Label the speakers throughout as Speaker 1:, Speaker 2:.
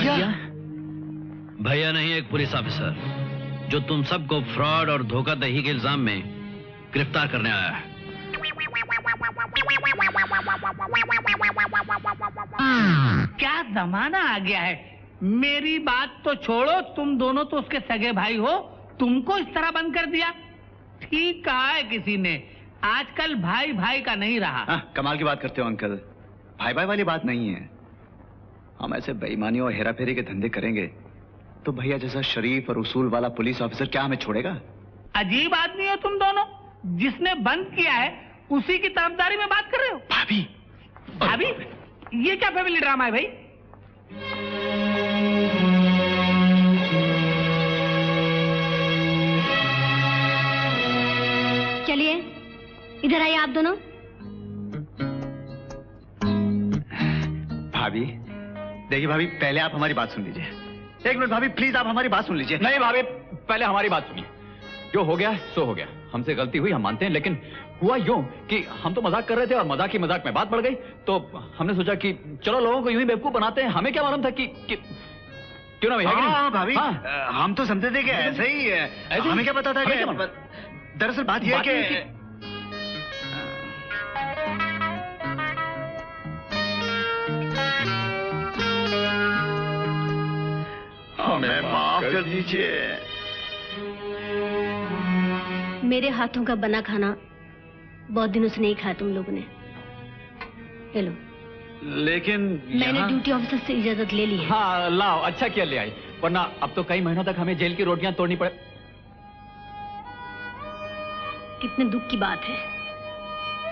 Speaker 1: भैया?
Speaker 2: भैया नहीं, एक पुलिस ऑफिसर जो तुम सबको फ्रॉड और धोखाधड़ी के इल्जाम में गिरफ्तार करने आया है।
Speaker 3: क्या जमाना आ गया है। मेरी बात तो छोड़ो, तुम दोनों तो उसके सगे भाई हो, तुमको इस तरह बंद कर दिया। ठीक कहा है किसी ने, आजकल भाई भाई का नहीं रहा।
Speaker 1: कमाल की बात करते हो अंकल, भाई भाई वाली बात नहीं है। हम ऐसे बेईमानी और हेराफेरी के धंधे करेंगे तो भैया जैसा शरीफ और उसूल वाला पुलिस ऑफिसर क्या हमें छोड़ेगा?
Speaker 3: अजीब आदमी हो तुम दोनों, जिसने बंद किया है उसी की तरफदारी में बात कर रहे हो।
Speaker 1: भाभी,
Speaker 3: भाभी, ये क्या फैमिली ड्रामा है भाई?
Speaker 4: चलिए इधर आइए आप दोनों।
Speaker 1: भाभी देखिए, भाभी पहले आप हमारी बात सुन लीजिए। एक मिनट भाभी, प्लीज आप हमारी बात सुन लीजिए।
Speaker 5: नहीं भाभी, पहले हमारी बात सुनिए। जो हो गया सो हो गया, हमसे गलती हुई, हम मानते हैं, लेकिन हुआ यूं कि हम तो मजाक कर रहे थे और मजाक ही मजाक में बात बढ़ गई, तो हमने सोचा कि चलो लोगों को यूं ही बेवकूफ बनाते हैं। हमें क्या मालूम था कि क्यों ना भैया?
Speaker 1: हाँ भाभी, हम तो समझते थे कि ऐसे ही है। हमें क्या पता था कि दरअसल बात यह है कि हमें माफ कर दीजिए।
Speaker 4: मेरे हाथों का बना खाना बहुत दिनों से नहीं खाया तुम लोगों ने। ले लो।
Speaker 1: लेकिन
Speaker 4: मैंने ड्यूटी ऑफिसर से इजाजत ले ली है।
Speaker 5: हाँ लाओ, अच्छा किया ले आई, वरना अब तो कई महीनों तक हमें जेल की रोटियां तोड़नी पड़े।
Speaker 4: कितने दुख की बात है,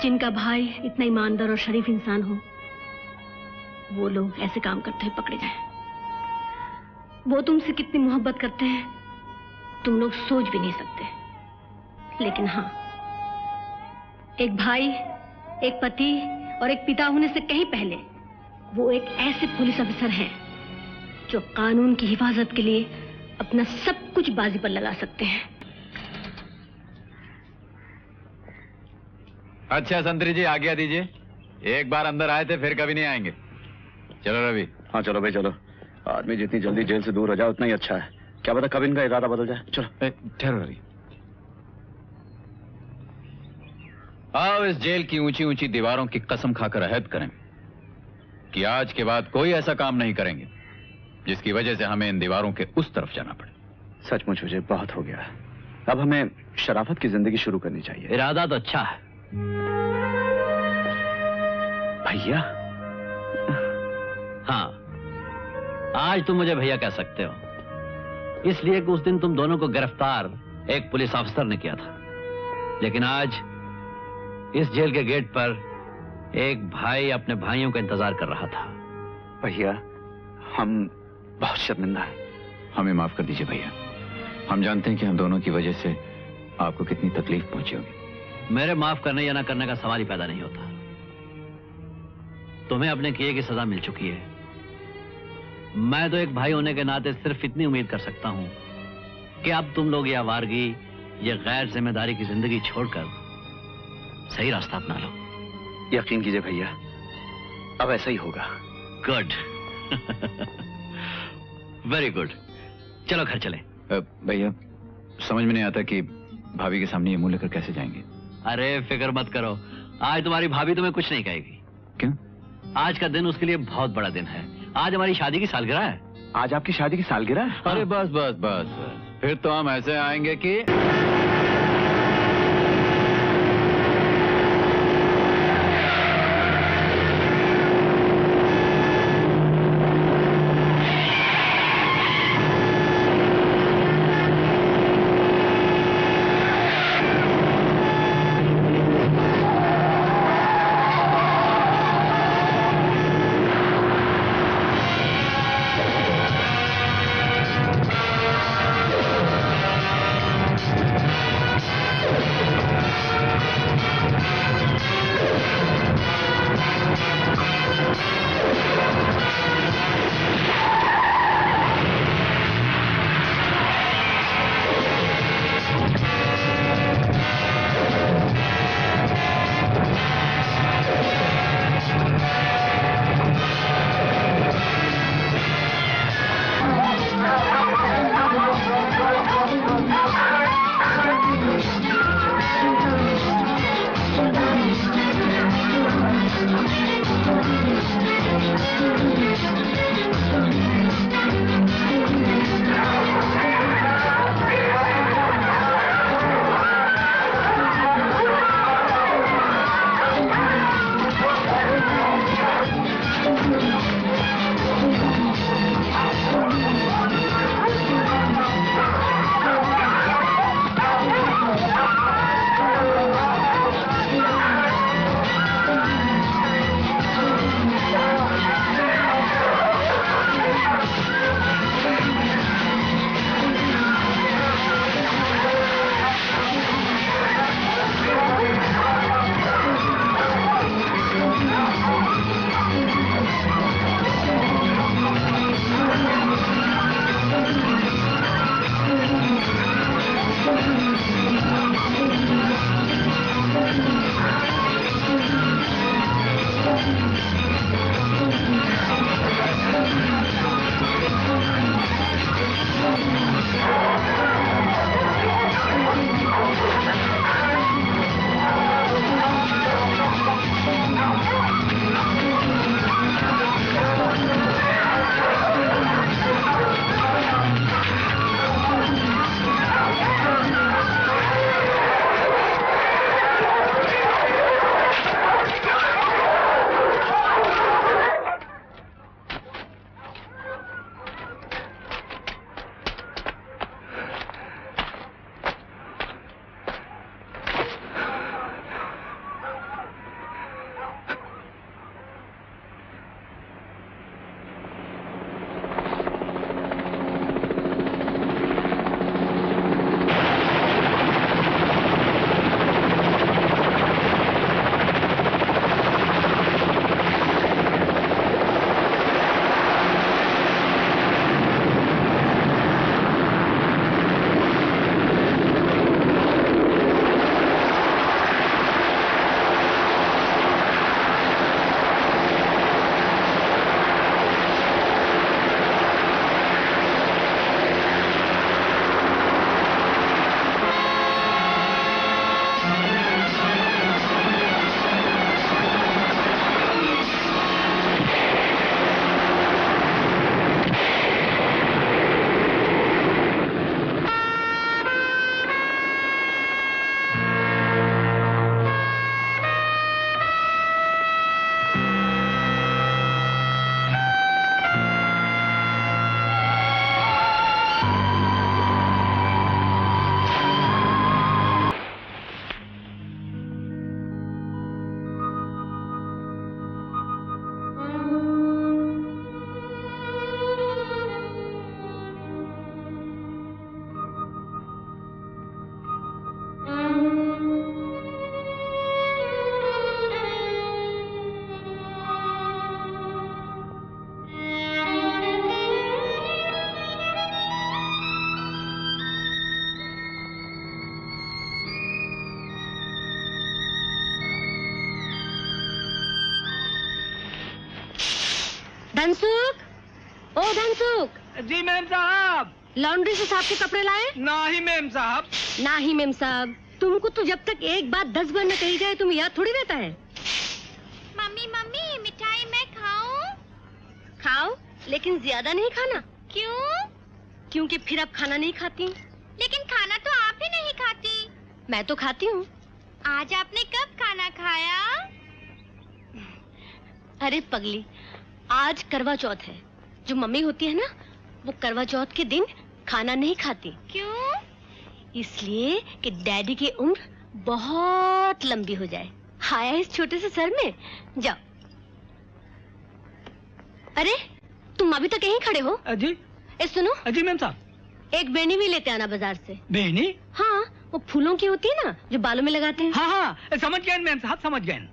Speaker 4: जिनका भाई इतना ईमानदार और शरीफ इंसान हो, वो लोग ऐसे काम करते हुए पकड़े जाएं। वो तुमसे कितनी मोहब्बत करते हैं तुम लोग सोच भी नहीं सकते। लेकिन हाँ, एक भाई, एक पति और एक पिता होने से कहीं पहले वो एक ऐसे पुलिस ऑफिसर हैं जो कानून की हिफाजत के लिए अपना सब कुछ बाजी पर लगा सकते हैं।
Speaker 5: अच्छा संतरी जी, आज्ञा दीजिए। एक बार अंदर आए थे, फिर कभी नहीं आएंगे। चलो रवि।
Speaker 1: हाँ चलो भाई चलो, आदमी जितनी जल्दी जेल से दूर हो जाए उतना ही अच्छा है। क्या पता कब इनका इरादा बदल जाए। चलो
Speaker 5: ठहरो रवि। आओ इस जेल की ऊंची ऊंची दीवारों की कसम खाकर अहद करें कि आज के बाद कोई ऐसा काम नहीं करेंगे जिसकी वजह से हमें इन दीवारों के उस तरफ जाना पड़े।
Speaker 1: सचमुच मुझे बहुत हो गया, अब हमें शराफत की जिंदगी शुरू करनी चाहिए।
Speaker 2: इरादा तो अच्छा है
Speaker 1: भैया।
Speaker 2: हाँ, आज तुम मुझे भैया कह सकते हो, इसलिए कि उस दिन तुम दोनों को गिरफ्तार एक पुलिस ऑफिसर ने किया था। लेकिन आज इस जेल के गेट पर एक भाई अपने भाइयों का इंतजार कर रहा था।
Speaker 1: भैया हम बहुत शर्मिंदा हैं।
Speaker 5: हमें माफ कर दीजिए भैया, हम जानते हैं कि हम दोनों की वजह से आपको कितनी तकलीफ पहुंची होगी।
Speaker 2: मेरे माफ करने या ना करने का सवाल ही पैदा नहीं होता। तुम्हें अपने किए की सजा मिल चुकी है। मैं तो एक भाई होने के नाते सिर्फ इतनी उम्मीद कर सकता हूं कि अब तुम लोग ये आवारगी, ये गैर जिम्मेदारी की जिंदगी छोड़कर सही रास्ता अपना लो।
Speaker 1: यकीन कीजिए भैया, अब ऐसा ही होगा।
Speaker 2: Good very good. चलो घर चले।
Speaker 5: भैया समझ में नहीं आता कि भाभी के सामने ये मुंह लेकर कैसे जाएंगे।
Speaker 2: अरे फिक्र मत करो, आज तुम्हारी भाभी तुम्हें कुछ नहीं कहेगी।
Speaker 5: क्यों?
Speaker 2: आज का दिन उसके लिए बहुत बड़ा दिन है। आज हमारी शादी की सालगिरह है।
Speaker 1: आज आपकी शादी की सालगिरह है?
Speaker 5: अरे बस बस बस, फिर तो हम ऐसे आएंगे कि
Speaker 4: धनसुख, ओ धनसुख।
Speaker 3: जी मैम साहब।
Speaker 4: लॉन्ड्री से साहब के कपड़े लाए?
Speaker 3: नहीं मैम साहब।
Speaker 4: नहीं मैम साहब, तुमको तो जब तक एक बात 10 बार न कही जाए तुम याद थोड़ी रहता है।
Speaker 6: मम्मी मम्मी मिठाई मैं खाऊं?
Speaker 4: खाओ, लेकिन ज्यादा नहीं खाना।
Speaker 6: क्यों?
Speaker 4: क्योंकि फिर अब खाना नहीं खाती।
Speaker 6: लेकिन खाना तो आप ही नहीं खाती।
Speaker 4: मैं तो खाती हूँ।
Speaker 6: आज आपने कब खाना खाया?
Speaker 4: अरे पगली, आज करवा चौथ है। जो मम्मी होती है ना, वो करवा चौथ के दिन खाना नहीं खाती।
Speaker 6: क्यों?
Speaker 4: इसलिए कि डैडी की उम्र बहुत लंबी हो जाए। आया इस छोटे से सर में। जाओ। अरे तुम अभी तक यहीं खड़े हो?
Speaker 3: जी।
Speaker 4: सुनो।
Speaker 3: जी मैम साहब।
Speaker 4: एक बेनी भी लेते आना बाजार से।
Speaker 3: बेनी?
Speaker 4: हाँ, वो फूलों की होती है ना, जो बालों में लगाते हैं।
Speaker 3: हाँ हाँ समझ गए मैम साहब, समझ गए।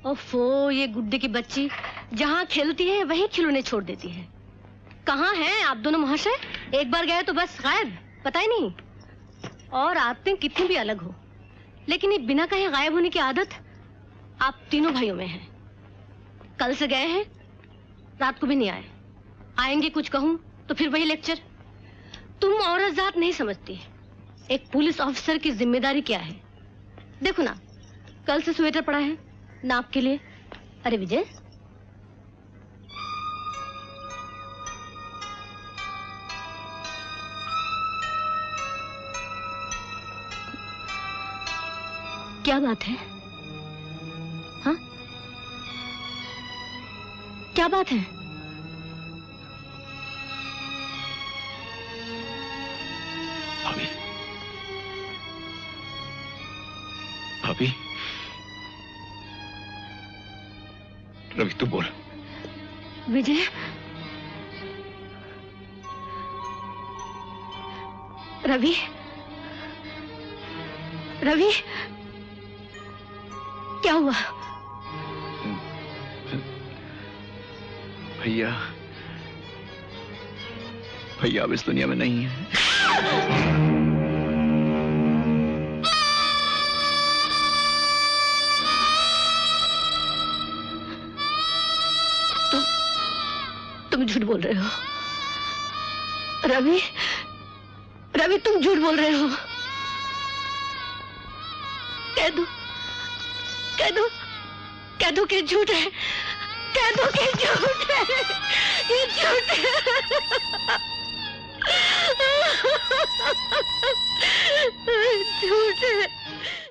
Speaker 4: ओफो, ये गुड्डे की बच्ची जहाँ खेलती है वहीं खिलौने छोड़ देती है। कहाँ हैं आप दोनों महाशय? एक बार गए तो बस गायब, पता ही नहीं। और आदतें कितनी भी अलग हो, लेकिन ये बिना कहे गायब होने की आदत आप तीनों भाइयों में है। कल से गए हैं, रात को भी नहीं आए। आएंगे कुछ कहूं तो फिर वही लेक्चर। तुम औरत जात नहीं समझती एक पुलिस ऑफिसर की जिम्मेदारी क्या है। देखो ना, कल से स्वेटर पड़ा है नाप के लिए। अरे विजय, क्या बात है? हाँ, क्या बात है?
Speaker 5: भाभी, भाभी, रवि तू बोल।
Speaker 4: विजय, रवि, रवि, क्या हुआ?
Speaker 1: भैया, भैया अब इस दुनिया में नहीं है।
Speaker 4: तुम झूठ बोल रहे हो रवि। रवि, तुम झूठ बोल रहे हो। कह दो, कह दो, कह दो कि झूठ है। कह दो कि झूठ है। ये झूठ है। झूठ है।